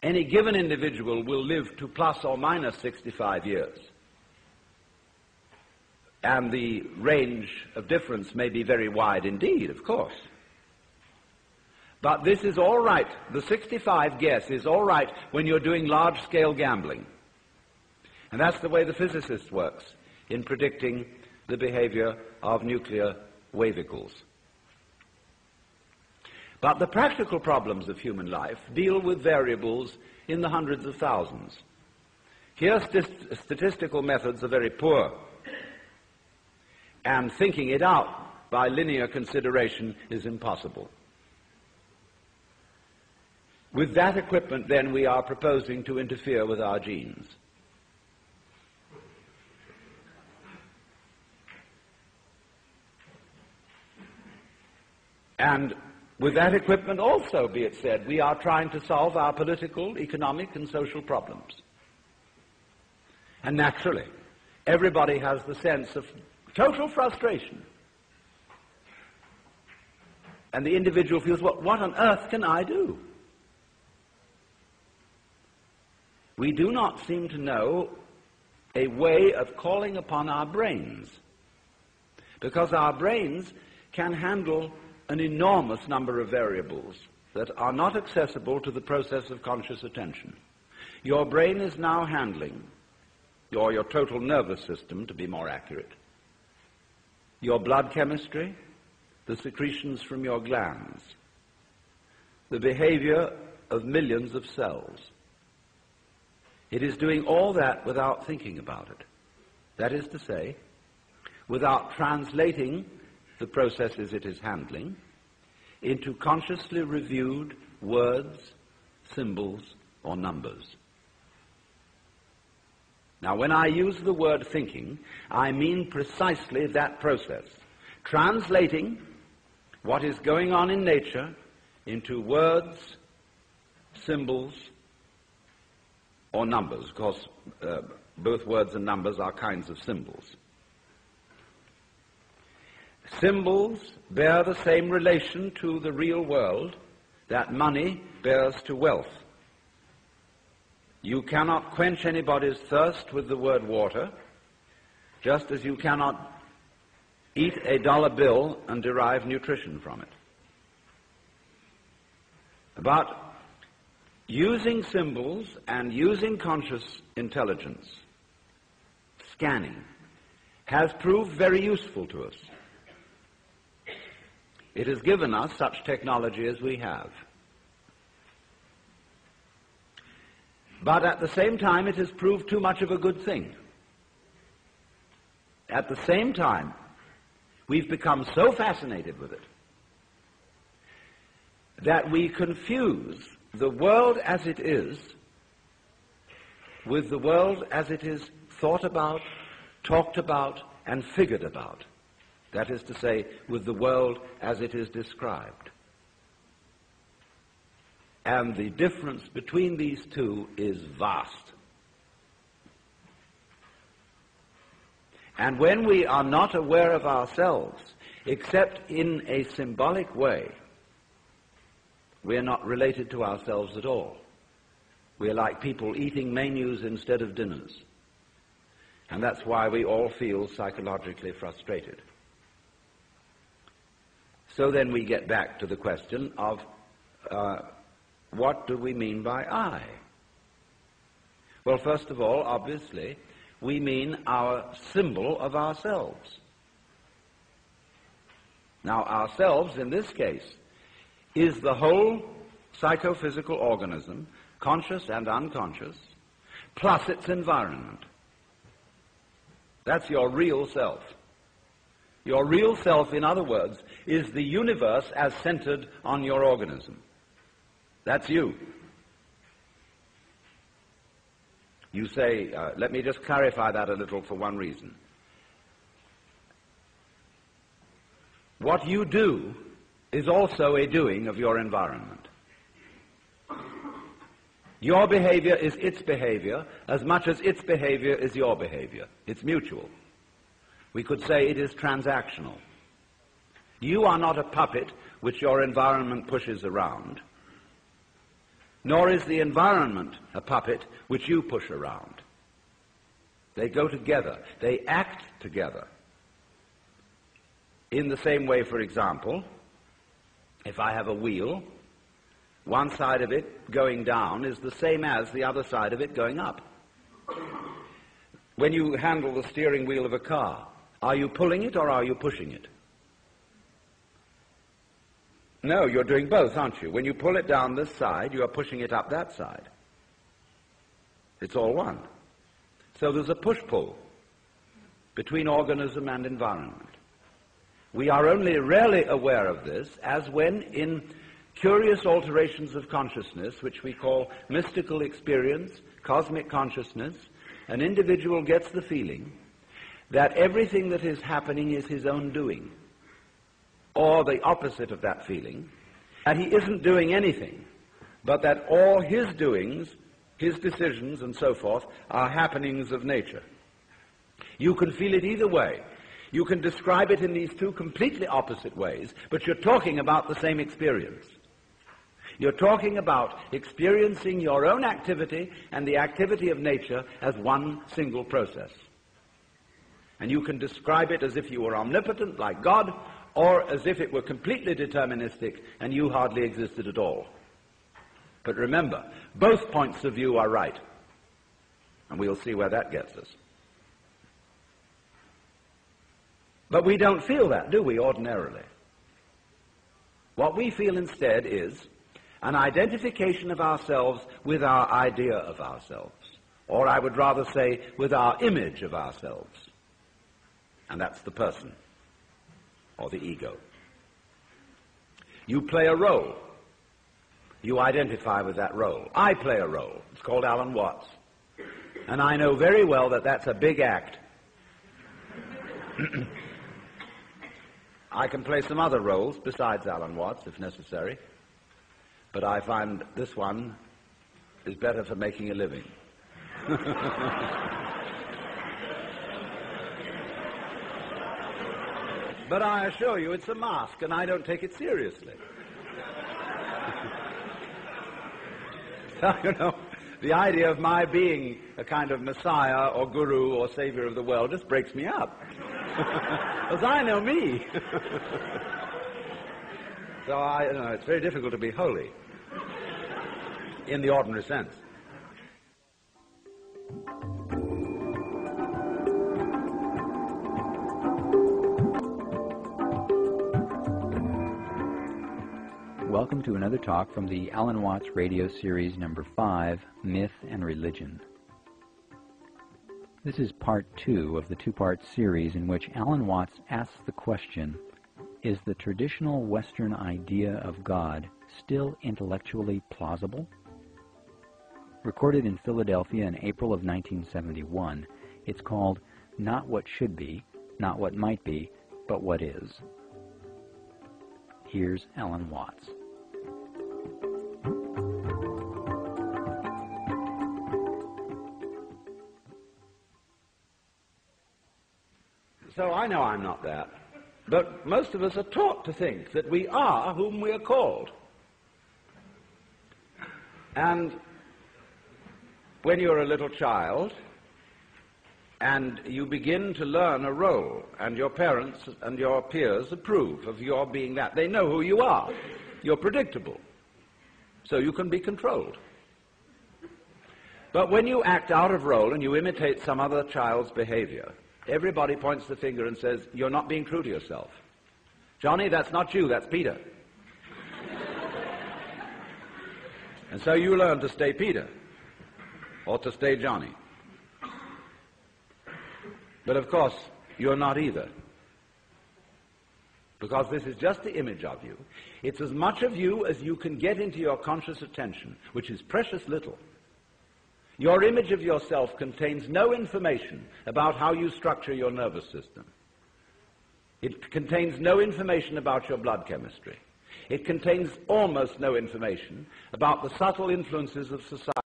any given individual will live to plus or minus 65 years. And the range of difference may be very wide indeed, of course. But this is all right. The 65 guess is all right when you're doing large-scale gambling. And that's the way the physicist works in predicting the behavior of nuclear wavicles. But the practical problems of human life deal with variables in the hundreds of thousands. Here, statistical methods are very poor, and thinking it out by linear consideration is impossible. With that equipment, then, we are proposing to interfere with our genes. And with that equipment also, be it said, we are trying to solve our political, economic, and social problems. And naturally, everybody has the sense of total frustration. And the individual feels, well, what on earth can I do? We do not seem to know a way of calling upon our brains, because our brains can handle an enormous number of variables that are not accessible to the process of conscious attention. Your brain is now handling, or your total nervous system, to be more accurate, your blood chemistry, the secretions from your glands, the behavior of millions of cells. It is doing all that without thinking about it. That is to say, without translating the processes it is handling into consciously reviewed words, symbols, or numbers. Now, when I use the word thinking, I mean precisely that process, translating what is going on in nature into words, symbols, or numbers. Of course, both words and numbers are kinds of symbols. Symbols bear the same relation to the real world that money bears to wealth. You cannot quench anybody's thirst with the word water, just as you cannot eat a dollar bill and derive nutrition from it. But using symbols and using conscious intelligence, scanning, has proved very useful to us. It has given us such technology as we have. But at the same time, it has proved too much of a good thing. At the same time, we've become so fascinated with it that we confuse the world as it is with the world as it is thought about, talked about, and figured about. That is to say, with the world as it is described. And the difference between these two is vast. And when we are not aware of ourselves, except in a symbolic way, we are not related to ourselves at all. We are like people eating menus instead of dinners. And that's why we all feel psychologically frustrated. So then we get back to the question of what do we mean by I? Well, first of all, obviously, we mean our symbol of ourselves. Now, ourselves, in this case, is the whole psychophysical organism, conscious and unconscious, plus its environment. That's your real self. Your real self, in other words, is the universe as centered on your organism. That's you. You say, let me just clarify that a little for one reason. What you do is also a doing of your environment. Your behavior is its behavior as much as its behavior is your behavior. It's mutual. We could say it is transactional. You are not a puppet which your environment pushes around. nor is the environment a puppet which you push around. They go together. They act together. In the same way, for example, if I have a wheel, one side of it going down is the same as the other side of it going up. When you handle the steering wheel of a car, are you pulling it or are you pushing it? No, you're doing both, aren't you? When you pull it down this side, you are pushing it up that side. It's all one. So there's a push-pull between organism and environment. We are only rarely aware of this as when, in curious alterations of consciousness, which we call mystical experience, cosmic consciousness, an individual gets the feeling that everything that is happening is his own doing, or the opposite of that feeling, that he isn't doing anything, but that all his doings, his decisions and so forth, are happenings of nature. You can feel it either way. You can describe it in these two completely opposite ways, but you're talking about the same experience. You're talking about experiencing your own activity and the activity of nature as one single process. And you can describe it as if you were omnipotent, like God, or as if it were completely deterministic and you hardly existed at all. But remember, both points of view are right. And we'll see where that gets us. But we don't feel that, do we, ordinarily? What we feel instead is an identification of ourselves with our idea of ourselves. Or I would rather say, with our image of ourselves. And that's the person, or the ego. You play a role. You identify with that role. I play a role. It's called Alan Watts. And I know very well that that's a big act. I can play some other roles besides Alan Watts, if necessary. But I find this one is better for making a living. But I assure you it's a mask, and I don't take it seriously. So, you know, the idea of my being a kind of messiah or guru or savior of the world just breaks me up. Because I know me. So it's very difficult to be holy in the ordinary sense. Welcome to another talk from the Alan Watts radio series number 5, Myth and Religion. This is part 2 of the two-part series in which Alan Watts asks the question, is the traditional Western idea of God still intellectually plausible? Recorded in Philadelphia in April of 1971, it's called Not What Should Be, Not What Might Be, But What Is. Here's Alan Watts. So I know I'm not that. But most of us are taught to think that we are whom we are called. And when you're a little child and you begin to learn a role, and your parents and your peers approve of your being that, they know who you are. You're predictable. So you can be controlled. But when you act out of role and you imitate some other child's behavior, everybody points the finger and says, you're not being true to yourself. Johnny, that's not you, that's Peter. And so you learn to stay Peter, or to stay Johnny. But of course, you're not either. Because this is just the image of you. It's as much of you as you can get into your conscious attention, which is precious little. Your image of yourself contains no information about how you structure your nervous system. It contains no information about your blood chemistry. It contains almost no information about the subtle influences of society.